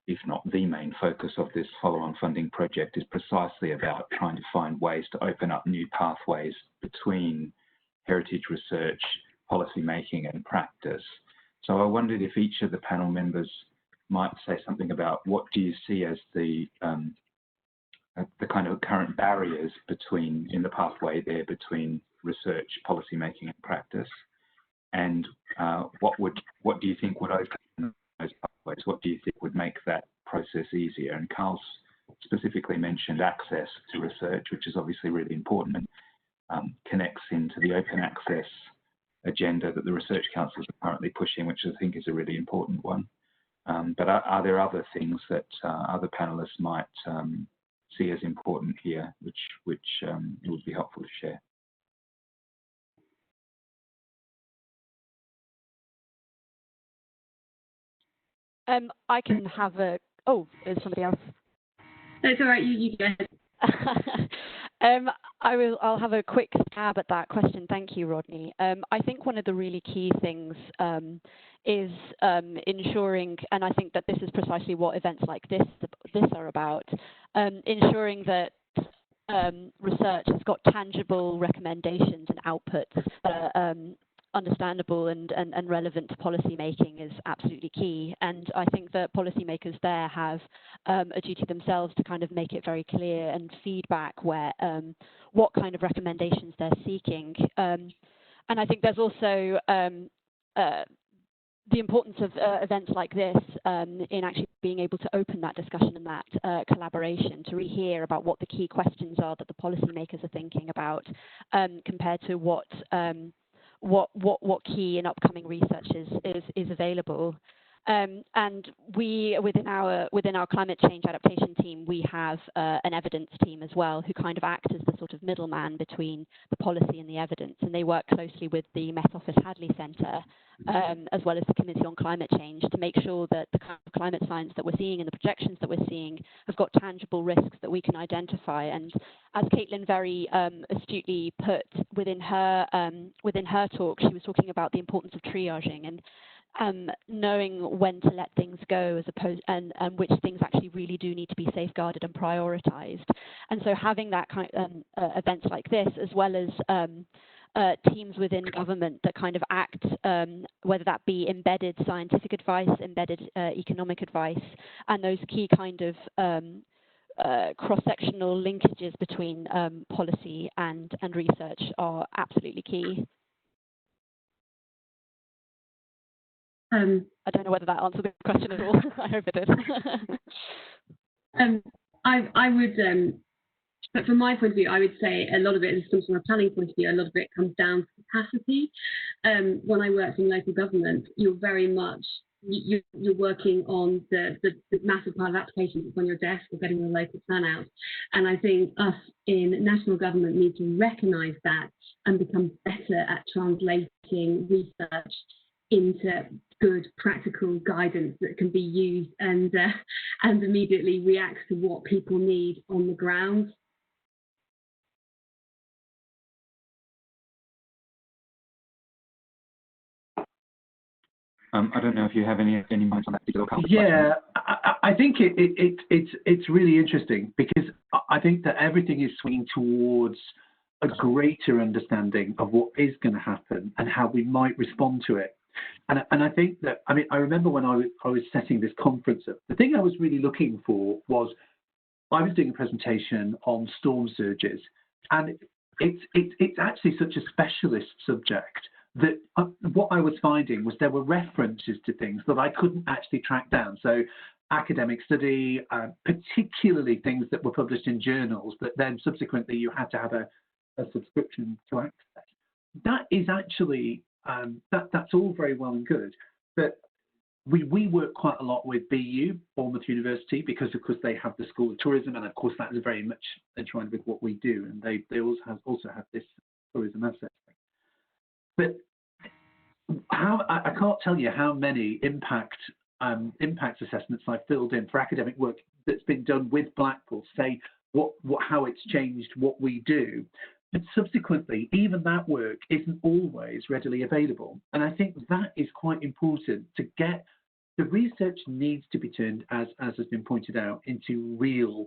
if not the main focus of this follow-on funding project, is precisely about trying to find ways to open up new pathways between heritage research, policy making and practice. So I wondered if each of the panel members might say something about what do you see as the kind of current barriers in the pathway there between research, policy making and practice, and what do you think would open those pathways? What do you think would make that process easier? And Carl's specifically mentioned access to research, which is obviously really important and connects into the open access agenda that the research councils are currently pushing, which I think is a really important one. But are there other things that other panelists might see as important here, which it would be helpful to share? I can have a. Oh, there's somebody else. No, it's all right. You go ahead. I'll have a quick stab at that question. Thank you, Rodney. I think one of the really key things is ensuring, and I think that this is precisely what events like this are about, ensuring that research has got tangible recommendations and outputs that are understandable and relevant to policy making is absolutely key. And I think that policymakers there have a duty themselves to kind of make it very clear and feedback where what kind of recommendations they're seeking. And I think there's also the importance of events like this in actually being able to open that discussion and that collaboration to really hear about what the key questions are that the policymakers are thinking about compared to what key and upcoming research is available. And we, within our climate change adaptation team, we have an evidence team as well, who kind of act as the sort of middleman between the policy and the evidence. And they work closely with the Met Office Hadley Centre, as well as the Committee on Climate Change, to make sure that the kind of climate science that we're seeing and the projections that we're seeing have got tangible risks that we can identify. And as Caitlin very astutely put within her talk, she was talking about the importance of triaging and knowing when to let things go, as opposed and which things actually really do need to be safeguarded and prioritized. And so having that kind of events like this, as well as teams within government that kind of act, whether that be embedded scientific advice, embedded economic advice, and those key kind of cross-sectional linkages between policy and research are absolutely key. I don't know whether that answered the question at all. I hope it did. I would, but from my point of view, I would say a lot of it, from a planning point of view, a lot of it comes down to capacity. When I worked in local government, you're very much, you're working on the massive pile of applications that's on your desk or getting the local plan out. And I think us in national government need to recognise that and become better at translating research into good practical guidance that can be used and immediately reacts to what people need on the ground. I don't know if you have any minds on that particular question. Yeah, I think it's really interesting, because I think that everything is swinging towards a greater understanding of what is going to happen and how we might respond to it. And I think that, I mean, I remember when I was setting this conference up, the thing I was really looking for was, I was doing a presentation on storm surges, and it's actually such a specialist subject that what I was finding was there were references to things that I couldn't actually track down. So academic study, particularly things that were published in journals that then subsequently you had to have a subscription to access. That is actually, that's all very well and good, but we work quite a lot with BU, Bournemouth University, because of course they have the School of Tourism, and of course that is very much entwined with what we do, and they also have this tourism aspect. But how, I can't tell you how many impact assessments I filled in for academic work that's been done with Blackpool, say how it's changed what we do. But subsequently, even that work isn't always readily available. And I think that is quite important, to get the research needs to be turned, as has been pointed out, into real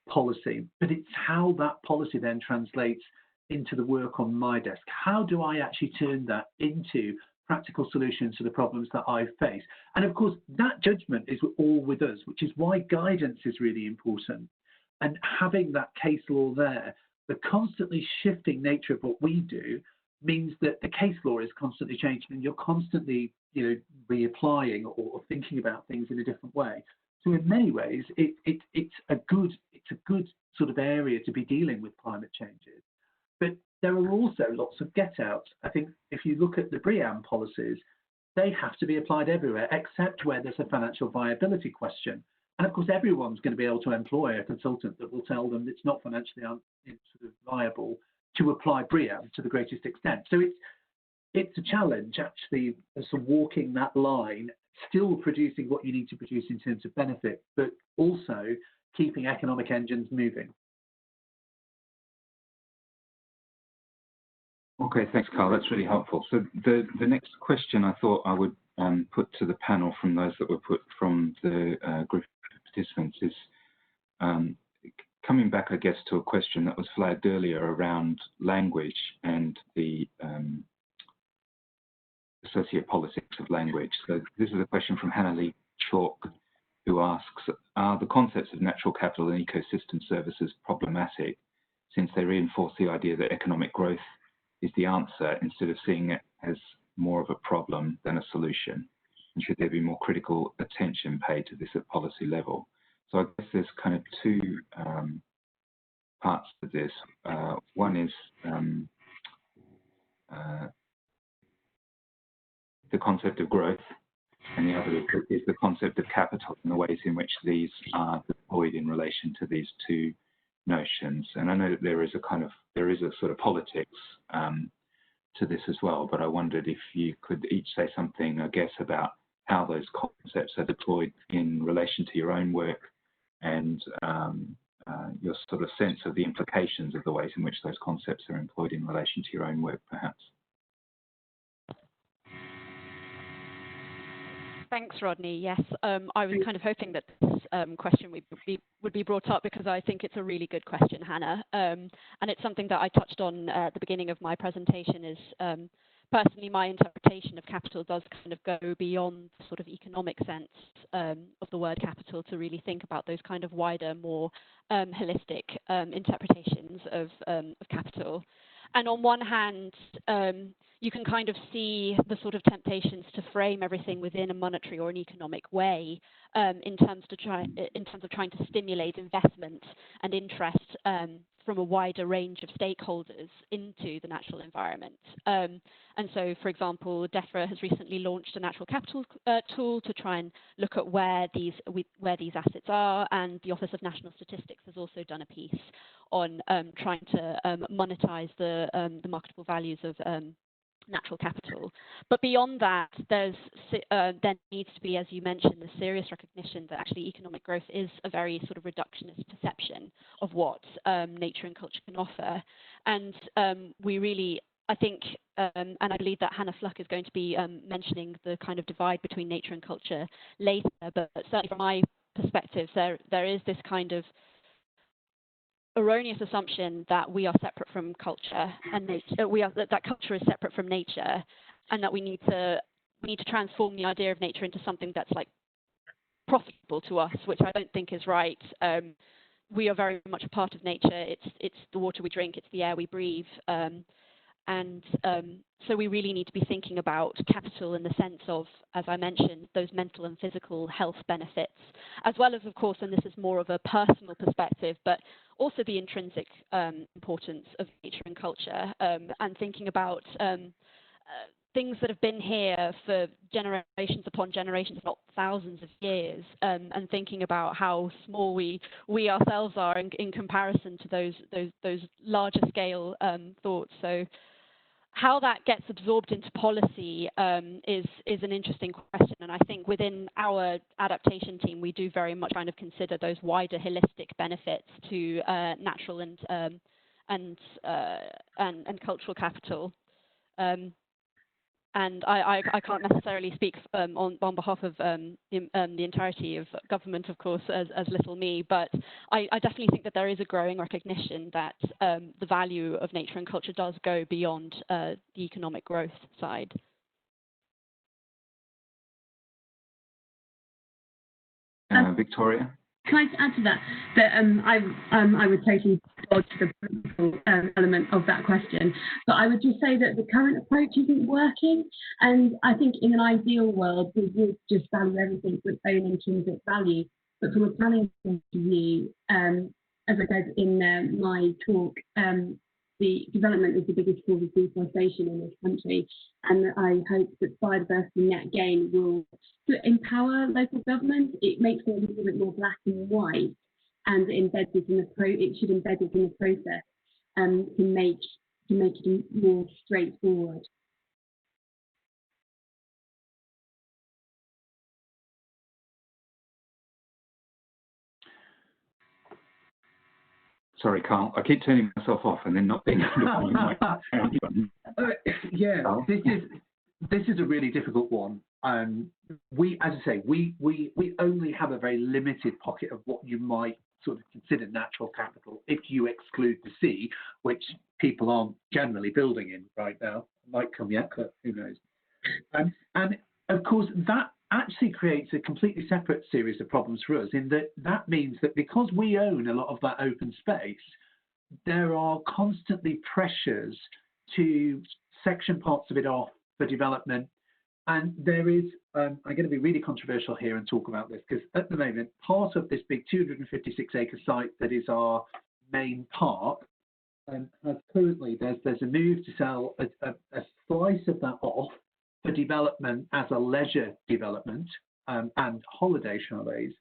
policy, but it's how that policy then translates into the work on my desk. How do I actually turn that into practical solutions to the problems that I face? And of course, that judgment is all with us, which is why guidance is really important. And having that case law there, the constantly shifting nature of what we do means that the case law is constantly changing, and you're constantly, reapplying or thinking about things in a different way. So in many ways, it's a good sort of area to be dealing with climate changes. But there are also lots of get-outs. I think if you look at the BREEAM policies, they have to be applied everywhere, except where there's a financial viability question. And of course, everyone's going to be able to employ a consultant that will tell them it's not financially sort of viable to apply BREEAM to the greatest extent. So it's a challenge, actually, sort of walking that line, still producing what you need to produce in terms of benefit, but also keeping economic engines moving. Okay, thanks, Carl. That's really helpful. So the next question I thought I would put to the panel from those that were put from the group of participants is coming back, I guess, to a question that was flagged earlier around language and the sociopolitics of language. So this is a question from Hannah Lee Chalk, who asks, are the concepts of natural capital and ecosystem services problematic since they reinforce the idea that economic growth is the answer instead of seeing it as more of a problem than a solution? And should there be more critical attention paid to this at policy level? So I guess there's kind of two parts to this. One is the concept of growth, and the other is the concept of capital and the ways in which these are deployed in relation to these two notions. And I know that there is a sort of politics to this as well, but I wondered if you could each say something, I guess, about how those concepts are deployed in relation to your own work and your sort of sense of the implications of the ways in which those concepts are employed in relation to your own work, perhaps. Thanks, Rodney. Yes, I was kind of hoping that this question would be brought up because I think it's a really good question, Hannah. And it's something that I touched on at the beginning of my presentation is personally my interpretation of capital does kind of go beyond the sort of economic sense of the word capital to really think about those kind of wider, more holistic interpretations of capital. And on one hand, you can kind of see the sort of temptations to frame everything within a monetary or an economic way in terms of trying to stimulate investment and interest from a wider range of stakeholders into the natural environment. And so, for example, DEFRA has recently launched a natural capital tool to try and look at where these assets are, and the Office of National Statistics has also done a piece on trying to monetize the marketable values of natural capital. But beyond that, there needs to be, as you mentioned, the serious recognition that actually economic growth is a very sort of reductionist perception of what nature and culture can offer. And we really, I think, and I believe that Hannah Fluck is going to be mentioning the kind of divide between nature and culture later, but certainly from my perspective, there is this kind of erroneous assumption that we are separate from culture and that culture is separate from nature, and that we need to transform the idea of nature into something that's like profitable to us, which I don't think is right. We are very much a part of nature. It's the water we drink, it's the air we breathe, and so we really need to be thinking about capital in the sense of, as I mentioned, those mental and physical health benefits, as well as, of course, and this is more of a personal perspective, but also the intrinsic importance of nature and culture, and thinking about things that have been here for generations upon generations, if not thousands of years, and thinking about how small we ourselves are in comparison to those larger scale thoughts. So how that gets absorbed into policy is an interesting question, and I think within our adaptation team we do very much kind of consider those wider holistic benefits to natural and cultural capital. and I can't necessarily speak on behalf of the entirety of government, of course, as little me, but I definitely think that there is a growing recognition that the value of nature and culture does go beyond the economic growth side. Victoria? Can I add to that? That I would totally dodge the political element of that question, but I would just say that the current approach isn't working. And I think in an ideal world, we would just value everything for its own intrinsic value. But from a planning point of view, as I said in my talk, the development is the biggest cause of deforestation in this country, and I hope that biodiversity net gain will empower local government. It makes it a little bit more black and white, and embeds it in it should embed it in the process to make it more straightforward. Sorry, Carl. I keep turning myself off and then not being able to find my yeah, this is a really difficult one. We, as I say, we only have a very limited pocket of what you might sort of consider natural capital if you exclude the sea, which people aren't generally building in right now. It might come yet, but who knows? And of course, that actually creates a completely separate series of problems for us, in that means that because we own a lot of that open space, there are constantly pressures to section parts of it off for development. And there is, I'm going to be really controversial here and talk about this, because at the moment, part of this big 256-acre site that is our main park has currently, there's a move to sell a slice of that off for development as a leisure development and holiday chalets.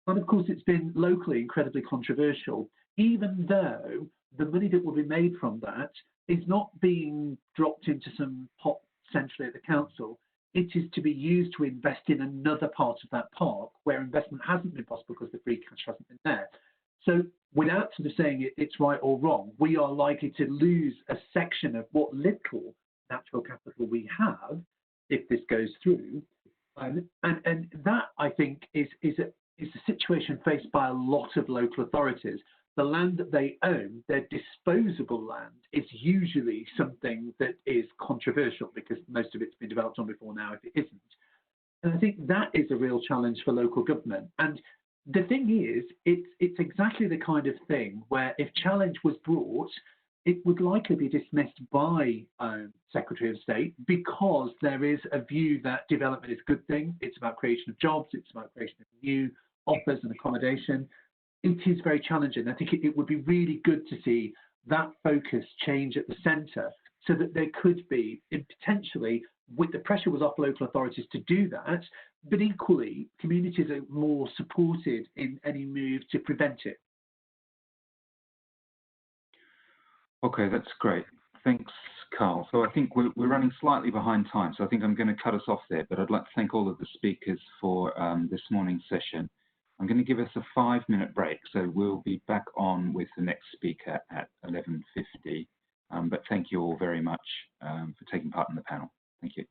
And of course, it's been locally incredibly controversial, even though the money that will be made from that is not being dropped into some pot centrally at the council. It is to be used to invest in another part of that park where investment hasn't been possible because the free cash hasn't been there. So without sort of saying it's right or wrong, we are likely to lose a section of what little natural capital we have if this goes through. And that, I think, is a situation faced by a lot of local authorities. The land that they own, their disposable land, is usually something that is controversial because most of it's been developed on before now if it isn't. And I think that is a real challenge for local government. And the thing is, it's exactly the kind of thing where if challenge was brought, it would likely be dismissed by Secretary of State because there is a view that development is a good thing. It's about creation of jobs. It's about creation of new offers and accommodation. It is very challenging. I think it would be really good to see that focus change at the centre so that there could be, potentially, with the pressure was off local authorities to do that, but equally, communities are more supported in any move to prevent it. Okay, that's great. Thanks, Carl. So I think we're running slightly behind time, so I think I'm going to cut us off there, but I'd like to thank all of the speakers for this morning's session. I'm going to give us a 5-minute break, so we'll be back on with the next speaker at 11:50. But thank you all very much for taking part in the panel. Thank you.